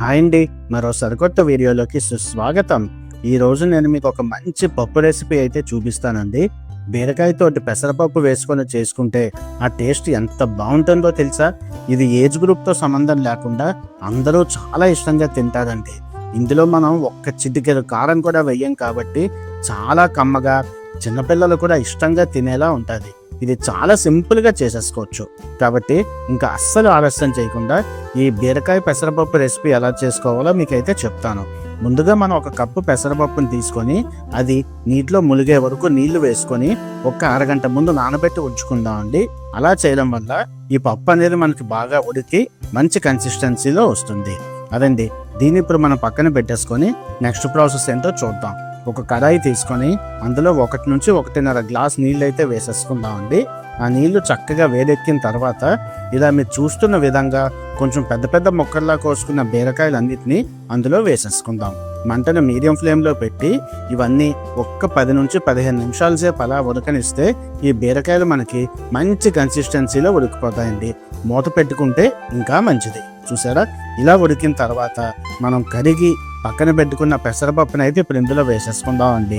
Hi అండి, మరో సరికొత్త వీడియోలోకి సుస్వాగతం. ఈరోజు నేను మీకు ఒక మంచి పప్పు రెసిపీ అయితే చూపిస్తానండి. బీరకాయతోటి పెసరపప్పు వేసుకొని చేసుకుంటే ఆ టేస్ట్ ఎంత బాగుంటుందో తెలుసా? ఇది ఏజ్ గ్రూప్తో సంబంధం లేకుండా అందరూ చాలా ఇష్టంగా తింటారండి. ఇందులో మనం ఒక్క చిటికెడు కారం కూడా వెయ్యం కాబట్టి చాలా కమ్మగా, చిన్నపిల్లలు కూడా ఇష్టంగా తినేలా ఉంటుంది. ఇది చాలా సింపుల్గా చేసేసుకోవచ్చు. కాబట్టి ఇంకా అస్సలు ఆలస్యం చేయకుండా ఈ బీరకాయ పెసరపప్పు రెసిపీ ఎలా చేసుకోవాలో మీకైతే చెప్తాను. ముందుగా మనం ఒక కప్పు పెసరపప్పుని తీసుకొని అది నీటిలో ములిగే వరకు నీళ్లు వేసుకొని ఒక అరగంట ముందు నానబెట్టి ఉంచుకుందామండి. అలా చేయడం వల్ల ఈ పప్పు అనేది మనకి బాగా ఉడికి మంచి కన్సిస్టెన్సీలో వస్తుంది. అదండి, దీన్ని ఇప్పుడు మనం పక్కన పెట్టేసుకొని నెక్స్ట్ ప్రాసెస్ ఏంటో చూద్దాం. ఒక కడాయి తీసుకొని అందులో 1 నుంచి 1.5 గ్లాస్ నీళ్ళు అయితే వేసేసుకుందామండి. ఆ నీళ్లు చక్కగా వేడెక్కిన తర్వాత ఇలా మీరు చూస్తున్న విధంగా కొంచెం పెద్ద పెద్ద ముక్కల్లా కోసుకున్న బీరకాయలన్నిటినీ అందులో వేసేసుకుందాం. మంటను మీడియం ఫ్లేమ్లో పెట్టి ఇవన్నీ ఒక్క 10 నుంచి 15 నిమిషాల సేపు అలా ఉడకనిస్తే ఈ బీరకాయలు మనకి మంచి కన్సిస్టెన్సీలో ఉడికిపోతాయండి. మూత పెట్టుకుంటే ఇంకా మంచిది. చూసారా, ఇలా ఉడికిన తర్వాత మనం కడిగి పక్కన పెట్టుకున్న పెసరపప్పుని అయితే ఇప్పుడు ఇందులో వేసేసుకుందాం అండి.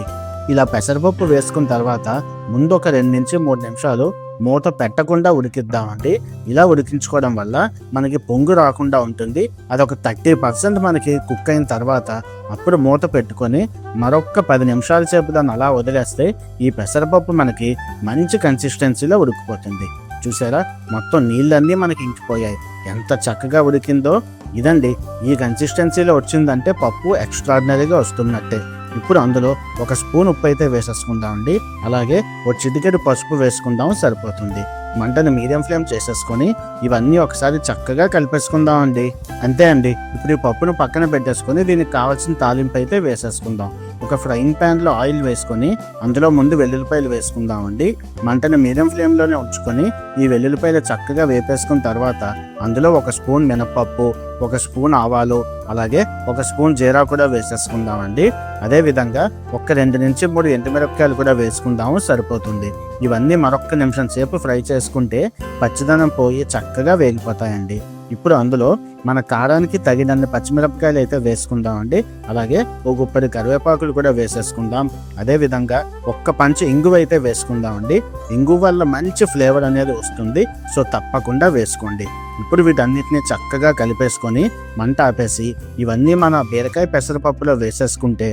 ఇలా పెసరపప్పు వేసుకున్న తర్వాత ముందు ఒక 2 నుంచి 3 నిమిషాలు మూత పెట్టకుండా ఉడికిద్దామండి. ఇలా ఉడికించుకోవడం వల్ల మనకి పొంగు రాకుండా ఉంటుంది. అదొక 30% మనకి కుక్ అయిన తర్వాత అప్పుడు మూత పెట్టుకొని మరొక 10 నిమిషాల సేపు దాన్ని అలా వదిలేస్తే ఈ పెసరపప్పు మనకి మంచి కన్సిస్టెన్సీలో ఉడికిపోతుంది. చూసారా, మొత్తం నీళ్ళన్నీ మనకి ఇంకిపోయాయి. ఎంత చక్కగా ఉడికిందో. ఇదండి, ఈ కన్సిస్టెన్సీలో వచ్చిందంటే పప్పు ఎక్స్ట్రాడినరీగా వస్తున్నట్టే. ఇప్పుడు అందులో 1 స్పూన్ ఉప్పు అయితే వేసేసుకుందామండి. అలాగే ఒక చిటికెడు పసుపు వేసుకుందాం, సరిపోతుంది. మంటను మీడియం ఫ్లేమ్ చేసేసుకొని ఇవన్నీ ఒకసారి చక్కగా కలిపేసుకుందామండి. అంతే అండి. ఇప్పుడు ఈ పప్పును పక్కన పెట్టేసుకొని దీనికి కావాల్సిన తాలింపు అయితే వేసేసుకుందాం. ఒక ఫ్రైయింగ్ ప్యాన్లో ఆయిల్ వేసుకొని అందులో ముందు వెల్లుల్లిపాయలు వేసుకుందామండి. మంటను మీడియం ఫ్లేమ్లోనే ఉంచుకొని ఈ వెల్లుల్లిపాయలు చక్కగా వేపేసుకున్న తర్వాత అందులో 1 స్పూన్ మినపప్పు, 1 స్పూన్ ఆవాలు, అలాగే 1 స్పూన్ జీరా కూడా వేసేసుకుందామండి. అదేవిధంగా ఒక 2 నుంచి 3 ఎండుమిరపకాయలు కూడా వేసుకుందాము, సరిపోతుంది. ఇవన్నీ మరొక నిమిషం సేపు ఫ్రై చేసుకుంటే పచ్చిదనం పోయి చక్కగా వేగిపోతాయండి. ఇప్పుడు అందులో మన కారానికి తగినన్ని పచ్చిమిరపకాయలు అయితే వేసుకుందామండి. అలాగే ఒక గుప్పెడు కరివేపాకులు కూడా వేసేసుకుందాం. అదేవిధంగా ఒక్క పంచు ఇంగువ అయితే వేసుకుందామండి. ఇంగువ వల్ల మంచి ఫ్లేవర్ అనేది వస్తుంది, సో తప్పకుండా వేసుకోండి. ఇప్పుడు వీటన్నిటిని చక్కగా కలిపేసుకొని మంట ఆపేసి ఇవన్నీ మన బీరకాయ పెసరపప్పులో వేసేసుకుంటే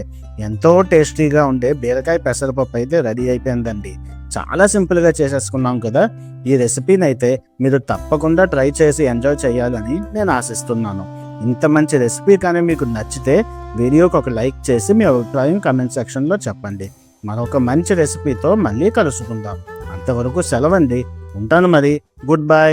ఎంతో టేస్టీగా ఉండే బీరకాయ పెసరపప్పు అయితే రెడీ అయిపోయిందండి. చాలా సింపుల్గా చేసేసుకున్నాం కదా. ఈ రెసిపీని అయితే మీరు తప్పకుండా ట్రై చేసి ఎంజాయ్ చేయాలని నేను ఆశిస్తున్నాను. ఇంత మంచి రెసిపీ కానీ మీకు నచ్చితే వీడియోకి ఒక లైక్ చేసి మీ అభిప్రాయం కామెంట్ సెక్షన్లో చెప్పండి. మరొక మంచి రెసిపీతో మళ్ళీ కలుసుకుందాం. అంతవరకు సెలవండి. ఉంటాను మరి. Good bye.